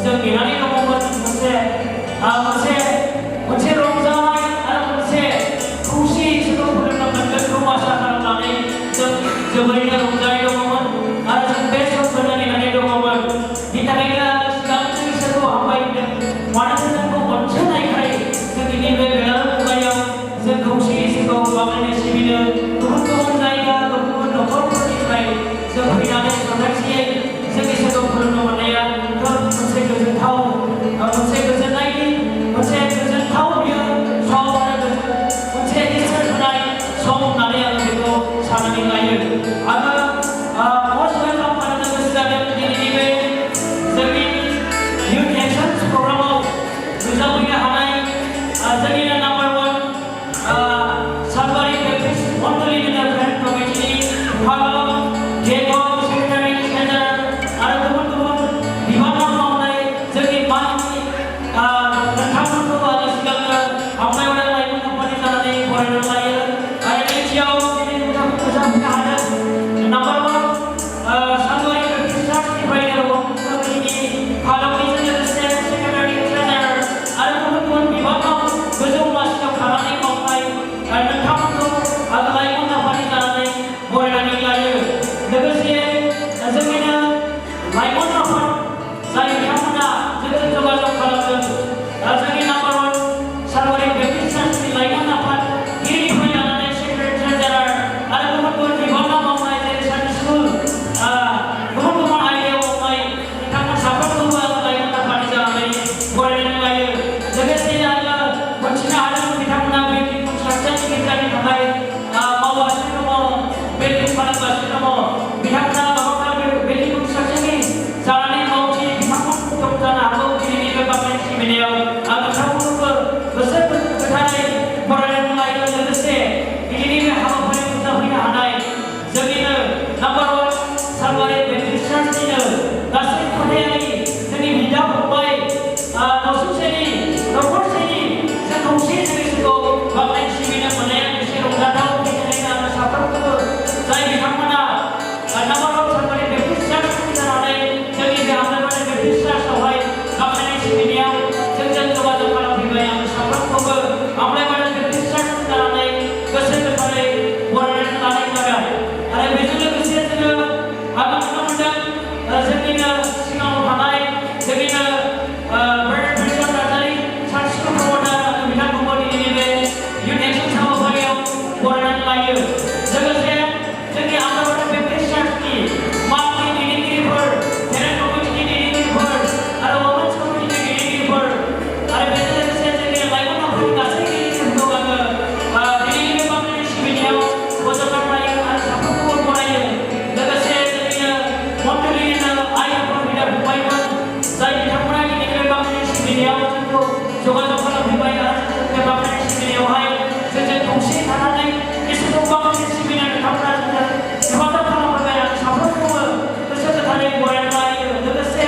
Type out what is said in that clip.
जों नेनानै दङमोन मोनसे रंजानाय आरो मोनसे खौसे इसोरखौ फोरोंनो मोनगोनखौ आसा खालामनानै जों जोबोरैनो रंजानाय दङमोन आरो जों बे समखौनो नेनानै दङमोन। बिनि थाखायनो सिगांनो इसोरखौ हामबाय होदों मानोना जोंखौ अनसायनायखाय जोंनि नैबे गोदान मुगायाव जों खौसे इसोरखौ बावलायनो सिबिनो गुबुन गुबुन जायगा गुबुन न'खरफोरनिफ्राय जों फैनानै जथायसेयै जों इसोरखौ फोरोंनो मोननाया मोनसे गोजोनथाव मोनसे गोजोननायनि मोनसे गोजोनथाव बियो सम आरो मोनसे इसोर होनाय सम होननानै आं बेखौ साननानै लायो। आङो मस्ट वेलकाम खालामनो गोसो जादों दिनैनि बे जोंनि इयुथ एक्सन्स प्रग्रामाव नुजाफैनो हानाय जोंनिनो नाम्बार 1 सालबारि बेप्टिस्ट मण्डलिनिनो फ्रेन्ड कमिटिनि फागाव गेटआव सेक्रेटारि ट्रेजारार आरो गुबुन गुबुन बिबानाव मावनाय जोंनि माननि नोंथांमोनखौ आङो सिगांनो हामलायहरनाय लाइमोन कम्पानि जानानै फरायनो लायो आरो नैथियाव दिनै नोंथांखौ नुजाफैनो हादों नाम्बार 1 सालबारि बेप्टिस्ट चार्चनिफ्रायनो कमिटिनि फागावनिजों लोगोसे सेक्रेटारि ट्रेजारार आरो गुबुन गुबुन बिबानाव गोजौ मासियाव थानानै मावनाय नोंथांमोनखौ आङो लाइमोन आफादनि जानानै बरायनानै लायो। लोगोसे जोंनिनो लाइमोन आफाद जाय बिथांमोना जोंजों जगाजग खालामदों जोंनि नाम्बार 1 सालबारि बेप्टिस्ट चार्चनि लाइमोन आफादगिरिनिफ्राय लानानै सेक्रेटारि ट्रेजारार आरो गुबुन गुबुन बिबानाव मावनाय जेरै सानडे स्कुल गुबुन गुबुन आयदायाव मावनाय नोंथांमोन साफ्रोमखौबो आङो लाइमोन आफादनि जानानै बरायनानै लायो। लोगोसे आङो मोनथिनो हादों बिथांमोना बिल्डिं कनस्ट्राक्शननि गेजेरनि थाखाय मावगासिनो दङ बिल्डिं खालामगासिनो दङ बिथांमोना माबाफोर बिल्डिं कनस्ट्राक्शननि जानानै मावथि बिथांमोनखौ दं जानो हागौ दिनैनि बे बांलानि सिबिनायाव आं नोंथांमोनखौबो गोसो गोथारै बरायनानै लायो। लोगोसे दिनैनि बे हाबाफारियाव नुजाफैनो हानाय जोंनिनो नाम्बार 1 सालबारि बेप्टिस्ट चार्चनिनो गासै खथायारि जोंनि बिदा फंबाय न'सुंसेनि न'खरसेनि जों खौसे इसोरखौ बांलानि सिबिनो मोननाया मोनसे रंजाथाव। बेनिखायनो आङो साफ्रोमखौबो जाय बिथांमोना नाम्बार 1 सालबारि बेप्टिस्ट चार्चनि जानानै जोंनि बे हामलायबारि बेप्टिस्ट चार्चआवहाय बांलानि सिबिनायाव जोंजों जगाजग खालामफैबाय आं साफ्रोमखौबो हामलायबारि बेप्टिस्ट चार्चनि जानानै गोसो गोथारै बरायनानै लानाय जाबाय। आरो बेजों लोगोसे जोङो आङो नुनो मोनदों जोंनिनो सिगाङाव थानाय जोंनिनो brother Prince Narzary church school प्रमटार आङो बिथांखौबो दिनैनि बे इयुथ एक्सन्स हाबाफारियाव बरायनानै लायो। लोगोसे जोंनि हामलायबारि बेप्टिस्ट चार्चनि माननि दैदेनगिरिफोर पेरेन्ट कमिटिनि दैदेनगिरिफोर आरो वमेन्स कमिटिनि दैदेनगिरिफोर आरो बेजों लोगोसे जोंनि लाइमोन आफादनि गासै दैदेनगिरिफोरखौ आङो दिनैनि बे बांलानि सिबिनायाव बजबनानै लायो आरो साफ्रोमखौबो बरायो। लोगोसे जोंनिनो मण्डलिनिनो आइ आफा बिदा फंबायमोन जाय बिथांमोना दिनैनि बे बांलानि सिबिनायाव जोंखौ जगाजग खालामफैबाय आरो बे बांलानि सिबिनायावहाय जोंजों खौसे थानानै इसोरखौ बांलानि सिबिनाय बिथांमोना जोंजों हेफाजाब खालामफैबाय आं साफ्रोमखौबो गोसो गोथारै बरायनानै लायो। लोगोसे